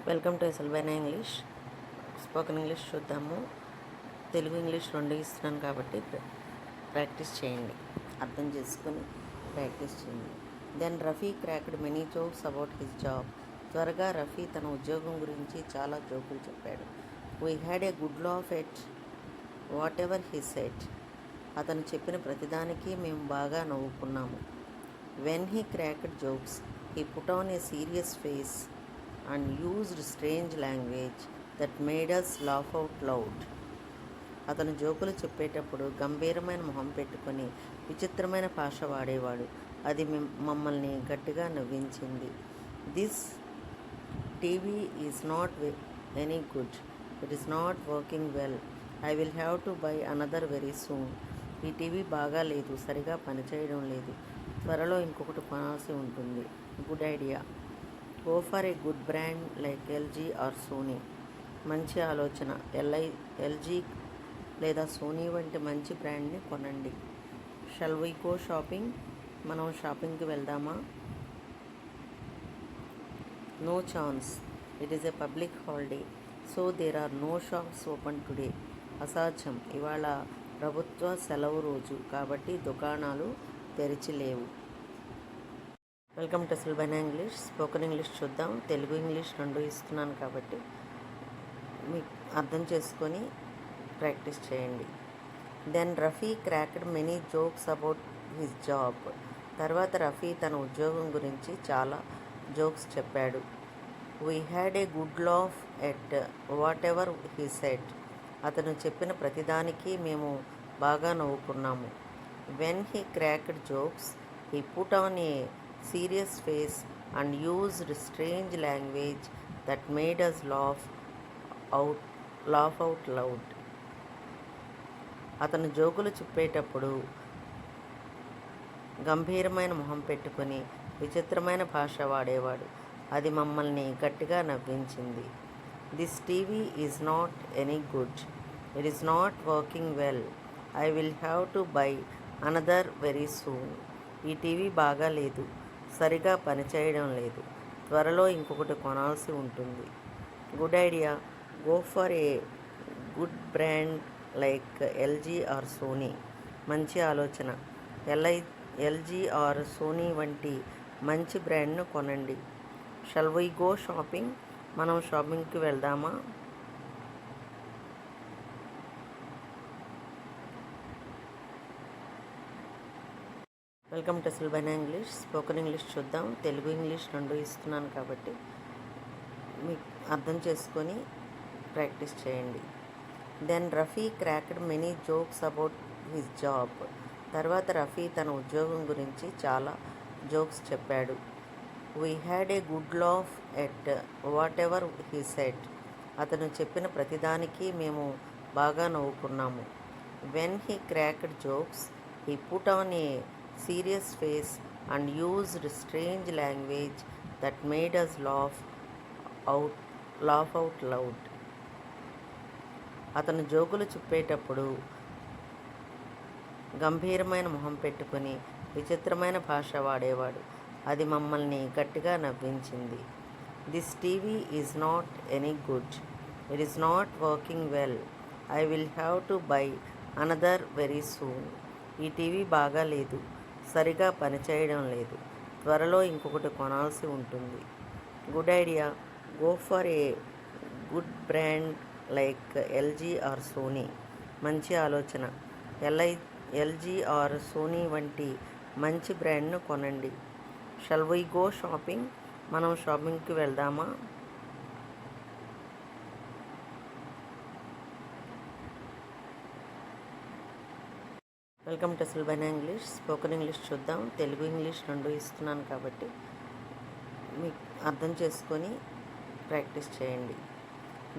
Welcome to ఎస్ఎల్బైనా English. Spoken English చూద్దాము. Telugu English రెండు ఇస్తున్నాను కాబట్టి ప్రాక్టీస్ చేయండి. అర్థం చేసుకొని ప్రాక్టీస్ చేయండి. Then Rafi cracked many jokes about his job. త్వరగా రఫీ తన ఉద్యోగం గురించి చాలా జోకులు చెప్పాడు. We had a good laugh at whatever he said. అతను చెప్పిన ప్రతిదానికి మేము బాగా నవ్వుకున్నాము. When he cracked jokes he put on a serious face and used strange language that made us laugh out loud. అతను జోకులు చెప్పేటప్పుడు గంభీరమైన మొహం పెట్టుకొని విచిత్రమైన భాష వాడేవాడు. అది మమ్మల్ని గట్టిగా నవ్వించింది. This TV is not any good. It is not working well. I will have to buy another very soon. ఈ టీవీ బాగా లేదు, సరిగా పనిచేయడం లేదు, త్వరలో ఇంకొకటి కొనాల్సి ఉంటుంది. Good idea. Go for a good brand like LG or Sony. మంచి ఆలోచన. ఎల్జీ లేదా సోనీ వంటి మంచి బ్రాండ్ని కొనండి. Shall we go shopping. మనం షాపింగ్కి వెళ్దామా? No chance. It is a public holiday so there are no shops open today. అసాధ్యం, ఇవాళ ప్రభుత్వ సెలవు రోజు కాబట్టి దుకాణాలు తెరిచి లేవు. వెల్కమ్ టు ఎస్ఎల్బైనా ఇంగ్లీష్. స్పోకెన్ ఇంగ్లీష్ చూద్దాం. తెలుగు ఇంగ్లీష్ రెండు ఇస్తున్నాను కాబట్టి మీకు అర్థం చేసుకొని ప్రాక్టీస్ చేయండి. Then Rafi cracked many jokes about his job. తర్వాత రఫీ తన ఉద్యోగం గురించి చాలా జోక్స్ చెప్పాడు. We had a good laugh at whatever he said. అతను చెప్పిన ప్రతిదానికి మేము బాగా నవ్వుకున్నాము. When he cracked jokes he put on a serious face and used strange language that made us laugh out loud. అతను జోకులు చెప్పేటప్పుడు గంభీరమైన మొహం పెట్టుకొని విచిత్రమైన భాష వాడేవాడు. అది మమ్మల్ని గట్టిగా నవ్వించింది. This TV is not any good. It is not working well. I will have to buy another very soon. ఈ టీవీ బాగా లేదు, సరిగా పనిచేయడం లేదు, త్వరలో ఇంకొకటి కొనాల్సి ఉంటుంది. Good idea. Go for a good brand like LG or Sony. మంచి ఆలోచన. ఎల్జీ ఆర్ సోనీ వంటి మంచి బ్రాండ్ను కొనండి. Shall we go shopping. మనం షాపింగ్కి వెళ్దామా? వెల్కమ్ టు ఎస్ఎల్బైనా ఇంగ్లీష్. స్పోకెన్ ఇంగ్లీష్ చూద్దాం. తెలుగు ఇంగ్లీష్ రెండు ఇస్తున్నాను కాబట్టి మీకు అర్థం చేసుకొని ప్రాక్టీస్ చేయండి. Then Rafi cracked many jokes about his job. తర్వాత రఫీ తన ఉద్యోగం గురించి చాలా జోక్స్ చెప్పాడు. We had a good laugh at whatever he said. అతను చెప్పిన ప్రతిదానికి మేము బాగా నవ్వుకున్నాము. When he cracked jokes he put on a serious face and used strange language that made us laugh out loud. అతను జోకులు చెప్పేటప్పుడు గంభీరమైన మొహం పెట్టుకొని విచిత్రమైన భాష వాడేవాడు. అది మమ్మల్ని గట్టిగా నవ్వించింది. This TV is not any good. It is not working well. I will have to buy another very soon. ఈ టీవీ బాగా లేదు, సరిగా పనిచేయడం లేదు, త్వరలో ఇంకొకటి కొనాల్సి ఉంటుంది. Good idea. Go for a good brand like LG or Sony. మంచి ఆలోచన. ఎల్జీ ఆర్ సోనీ వంటి మంచి బ్రాండ్ను కొనండి. Shall we go shopping. మనం షాపింగ్కి వెళ్దామా? వెల్కమ్ టు ఎస్ఎల్బైనా ఇంగ్లీష్. స్పోకెన్ ఇంగ్లీష్ చూద్దాం. తెలుగు ఇంగ్లీష్ రెండు ఇస్తున్నాను కాబట్టి మీకు అర్థం చేసుకొని ప్రాక్టీస్ చేయండి.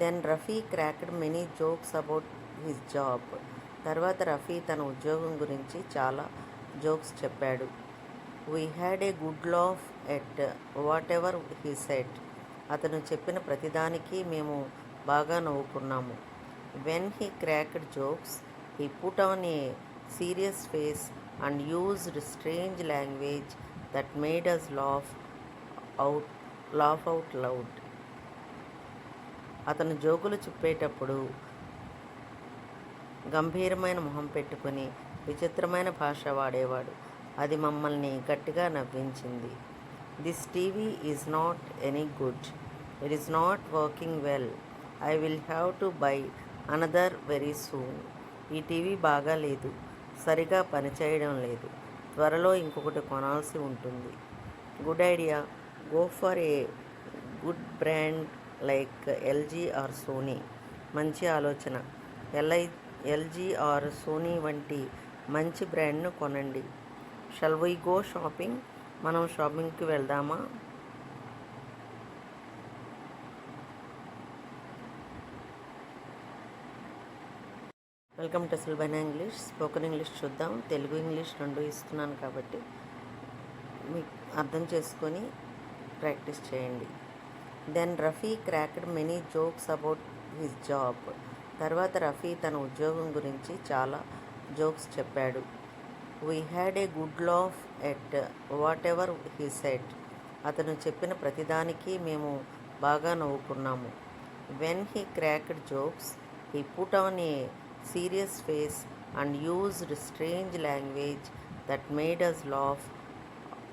Then Rafi cracked many jokes about his job. తర్వాత రఫీ తన ఉద్యోగం గురించి చాలా జోక్స్ చెప్పాడు. We had a good laugh at whatever he said. అతను చెప్పిన ప్రతిదానికి మేము బాగా నవ్వుకున్నాము. When he cracked jokes he put on a serious face and used strange language that made us laugh out loud. అతను జోకులు చెప్పేటప్పుడు గంభీరమైన మొహం పెట్టుకుని విచిత్రమైన భాష వాడేవాడు. అది మమ్మల్ని గట్టిగా నవ్వించింది. This TV is not any good. It is not working well. I will have to buy another very soon. ఈ టీవీ బాగాలేదు, సరిగా పనిచేయడం లేదు, త్వరలో ఇంకొకటి కొనాల్సి ఉంటుంది. Good idea. Go for a good brand like LG or Sony. మంచి ఆలోచన. ఎల్జీ ఆర్ సోనీ వంటి మంచి బ్రాండ్ను కొనండి. Shall we go shopping? మనం షాపింగ్కి వెళ్దామా? వెల్కమ్ టు సుల్బైనా ఇంగ్లీష్. స్పోకెన్ ఇంగ్లీష్ చూద్దాం. తెలుగు ఇంగ్లీష్ రెండు ఇస్తున్నాను కాబట్టి మీకు అర్థం చేసుకొని ప్రాక్టీస్ చేయండి. Then Rafi cracked many jokes about his job. తర్వాత రఫీ తన ఉద్యోగం గురించి చాలా జోక్స్ చెప్పాడు. We had a good laugh at whatever he said. అతను చెప్పిన ప్రతిదానికి మేము బాగా నవ్వుకున్నాము. When he cracked jokes he put on a serious face and used strange language that made us laugh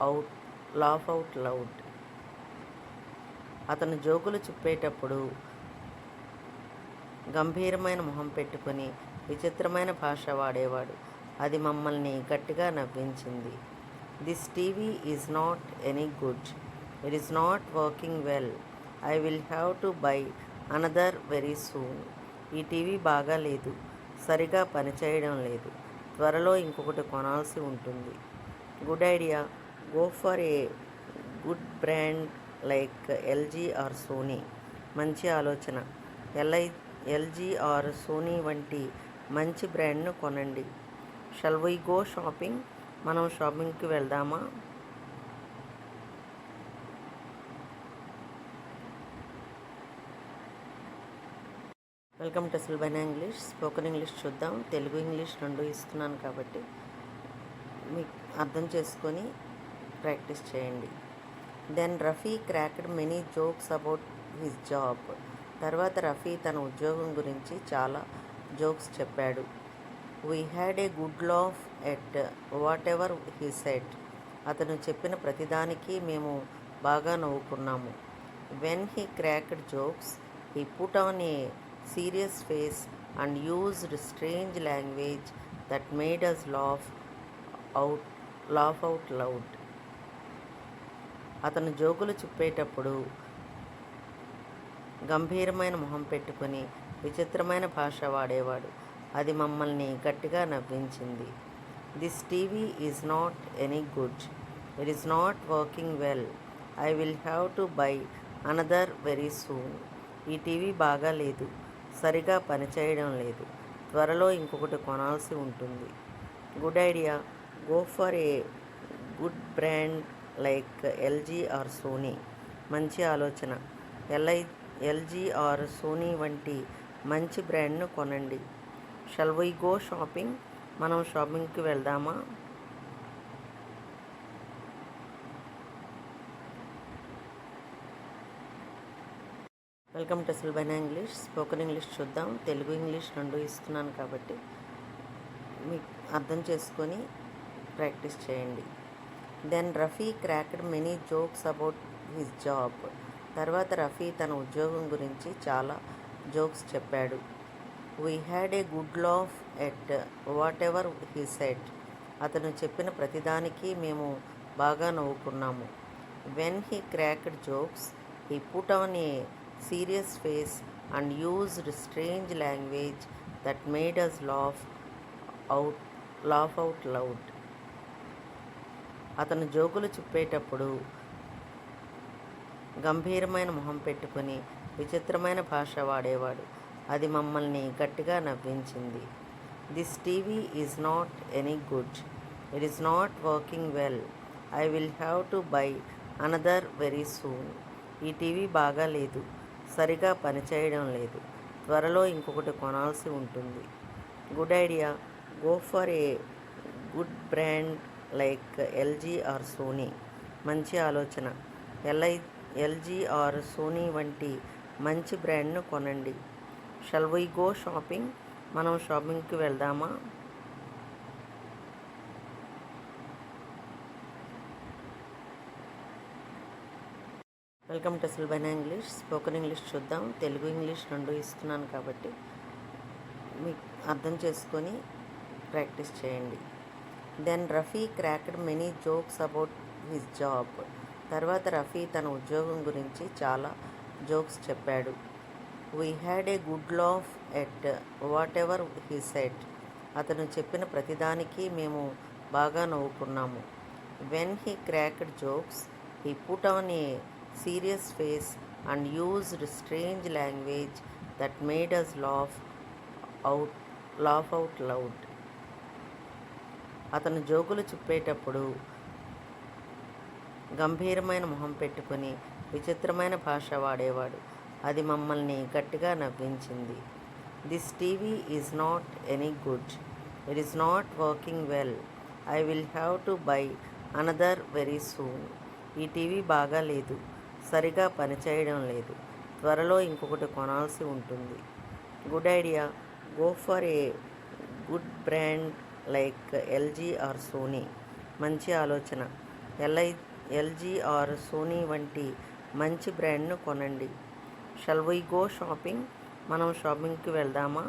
out loud. అతను జోకులు చెప్పేటప్పుడు గంభీరమైన మొహం పెట్టుకుని విచిత్రమైన భాష వాడేవాడు. అది మమ్మల్ని గట్టిగా నవ్వించింది. This TV is not any good. It is not working well. I will have to buy another very soon. ఈ టీవీ బాగాలేదు, సరిగా పనిచేయడం లేదు, త్వరలో ఇంకొకటి కొనాల్సి ఉంటుంది. Good idea. Go for a good brand like LG or Sony. మంచి ఆలోచన. ఎల్జీ ఆర్ సోనీ వంటి మంచి బ్రాండ్ను కొనండి. Shall we go shopping? మనం షాపింగ్కి వెళ్దామా? వెల్కమ్ టు సుల్బైనా ఇంగ్లీష్. స్పోకెన్ ఇంగ్లీష్ చూద్దాం. తెలుగు ఇంగ్లీష్ రెండు ఇస్తున్నాను కాబట్టి మీకు అర్థం చేసుకొని ప్రాక్టీస్ చేయండి. Then Rafi cracked many jokes about his job. తర్వాత రఫీ తన ఉద్యోగం గురించి చాలా జోక్స్ చెప్పాడు. We had a good laugh at whatever he said. అతను చెప్పిన ప్రతిదానికి మేము బాగా నవ్వుకున్నాము. When he cracked jokes he put on a serious face and used strange language that made us laugh out loud. అతను జోకులు చెప్పేటప్పుడు గంభీరమైన మొహం పెట్టుకుని విచిత్రమైన భాష వాడేవాడు. అది మమ్మల్ని గట్టిగా నవ్వించింది. This TV is not any good. It is not working well. I will have to buy another very soon. ఈ టీవీ బాగాలేదు, సరిగా పనిచేయడం లేదు, త్వరలో ఇంకొకటి కొనాల్సి ఉంటుంది. Good idea. Go for a good brand like LG or Sony. మంచి ఆలోచన. ఎల్జీ ఆర్ సోనీ వంటి మంచి బ్రాండ్ను కొనండి. Shall we go shopping? మనం షాపింగ్కి వెళ్దామా? వెల్కమ్ టు సుల్బైనా ఇంగ్లీష్. స్పోకెన్ ఇంగ్లీష్ చూద్దాం. తెలుగు ఇంగ్లీష్ రెండు ఇస్తున్నాను కాబట్టి మీకు అర్థం చేసుకొని ప్రాక్టీస్ చేయండి. Then Rafi cracked many jokes about his job. తర్వాత రఫీ తన ఉద్యోగం గురించి చాలా జోక్స్ చెప్పాడు. We had a good laugh at whatever he said. అతను చెప్పిన ప్రతిదానికి మేము బాగా నవ్వుకున్నాము. When he cracked jokes he put on a serious face and used strange language that made us laugh out loud. అతను జోకులు చెప్పేటప్పుడు గంభీరమైన మొహం పెట్టుకుని విచిత్రమైన భాష వాడేవాడు. అది మమ్మల్ని గట్టిగా నవ్వించింది. This TV is not any good. It is not working well. I will have to buy another very soon. ఈ టీవీ బాగాలేదు, సరిగా పనిచేయడం లేదు, త్వరలో ఇంకొకటి కొనాల్సి ఉంటుంది. Good idea. Go for a good brand like LG or Sony. మంచి ఆలోచన. ఎల్జీ ఆర్ సోనీ వంటి మంచి బ్రాండ్ను కొనండి. Shall we go shopping? మనం షాపింగ్కి వెళ్దామా? వెల్కమ్ టు సుల్బైనా ఇంగ్లీష్. స్పోకెన్ ఇంగ్లీష్ చూద్దాం. తెలుగు ఇంగ్లీష్ రెండు ఇస్తున్నాను కాబట్టి మీకు అర్థం చేసుకొని ప్రాక్టీస్ చేయండి. Then Rafi cracked many jokes about his job. తర్వాత రఫీ తన ఉద్యోగం గురించి చాలా జోక్స్ చెప్పాడు. We had a good laugh at whatever he said. అతను చెప్పిన ప్రతిదానికి మేము బాగా నవ్వుకున్నాము. When he cracked jokes he put on a serious face and used strange language that made us laugh out loud. అతను జోకులు చెప్పేటప్పుడు గంభీరమైన మొహం పెట్టుకుని విచిత్రమైన భాష వాడేవాడు. అది మమ్మల్ని గట్టిగా నవ్వించింది. This TV is not any good. It is not working well. I will have to buy another very soon. ఈ టీవీ బాగా లేదు, సరిగా పనిచేయడం లేదు, త్వరలో ఇంకొకటి కొనాల్సి ఉంటుంది. Good idea. Go for a good brand like LG or Sony. మంచి ఆలోచన. ఎల్జీ ఆర్ సోనీ వంటి మంచి బ్రాండ్ను కొనండి. Shall we go shopping? మనం షాపింగ్కి వెళ్దామా?